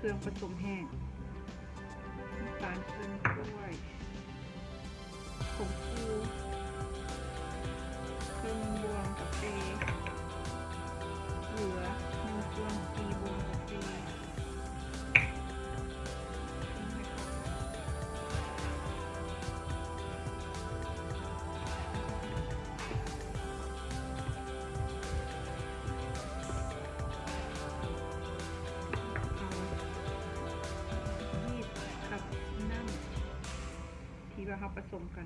เครื่องผสมแห้งน้ำตาลเครื่องกล้วยผงฟูครึ่งบวงกาแฟเหลือ1/4 บวงกาแฟที่ว่าเราผสมกัน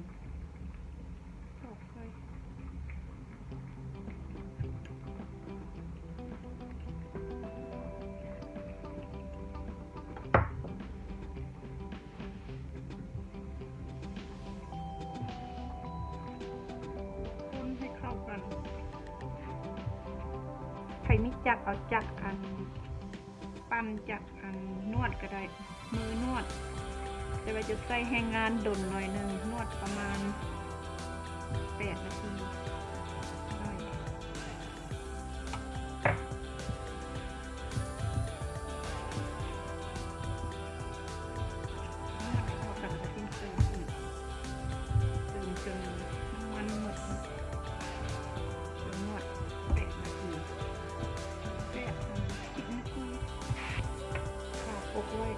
ตอกไฟคนให้เข้ากันใครไม่จักเอาจักอันปั้นจักอันนวดก็ได้มือนวดแต่ว่าจะใส่แห้งงานดนหน่อยหนึ่งนวดประมาณ8 นาทีได้นวดเข้ากันแล้วทิ้งเติมอีกเติมจนน้ำมันหมดนวด8 นาที10 นาทีค่ะอบไว้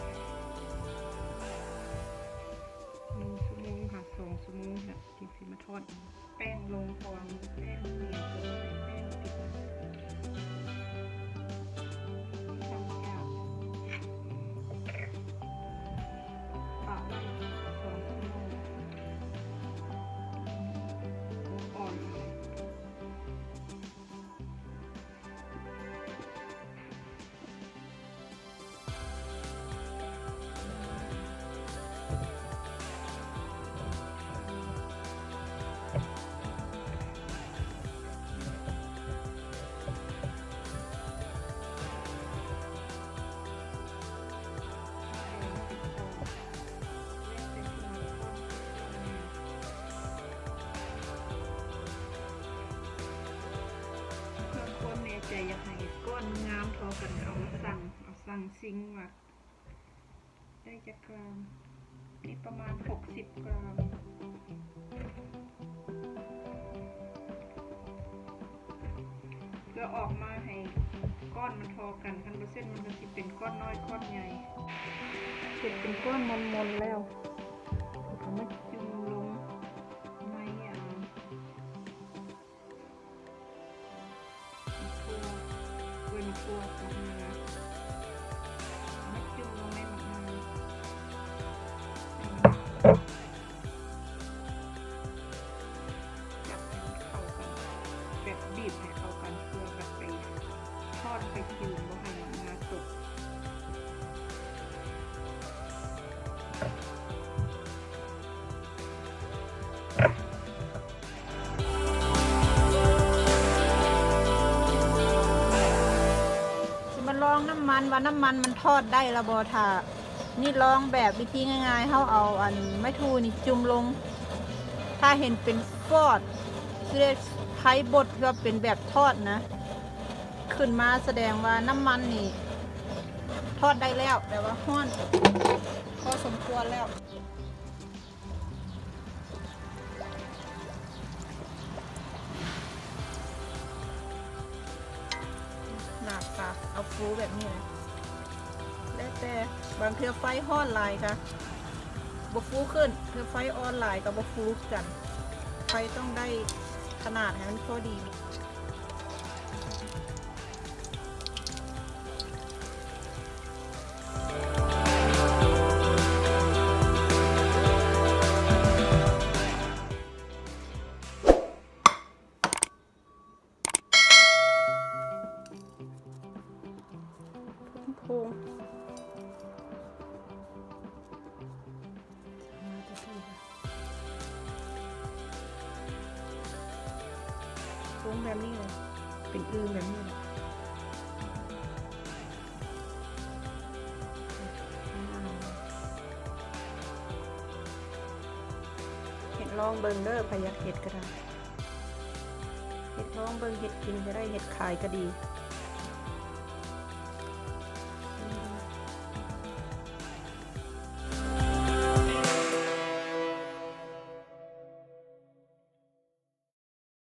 1 ชั่วโมงค่ะ2 ชั่วโมงเนี่ยทิ้งสิมาทอดแป้งลงก่อนแป้งเหนียวจนแป้งติดทำยากปะไว้2 ชั่วโมงอ่อนใจอยากให้ก้อนงามพอกันเอาสั่งซิงว่าได้จะกรัมนี่ประมาณ60 กรัมเพื่อออกมาให้ก้อนมันพอกัน100%มันก็จะเป็นก้อนน้อยก้อนใหญ่เสร็จเป็นก้อนมนๆแล้วก็มาจุ่มลงในตัวของเนื้อมาจุ่มลงในหม้อจับให้มันเข้ากันแบบบีบให้เข้ากันเพื่อแบบไปทอดไปคิวบ่ให้มันงาตกลองน้ำมันว่าน้ำมันมันทอดได้ละบอท่านี่ลองแบบวิธีง่ายๆเขาเอาอันไม้ทูนี่จุ่มลงถ้าเห็นเป็นฟอดคือได้ไผ่บดก็เป็นแบบทอดนะขึ้นมาแสดงว่าน้ำมันนี่ทอดได้แล้วแต่ว่าห้อนพอสมควรแล้วหนักค่ะเอาฟูแบบนี้เลยแล้วแต่บางเทือไฟห้อนลายค่ะบฟูขึ้นเทือไฟออนไลน์กับบฟูกันไฟต้องได้ขนาดให้มันพอดีโค้งแบบนี้เลยเป็นแบบนี้เลยเห็ดลองเบิงเด้อพยักเห็ดก็ได้เห็ดลองเบิงเห็ดกินจะได้เห็ดขายก็ดี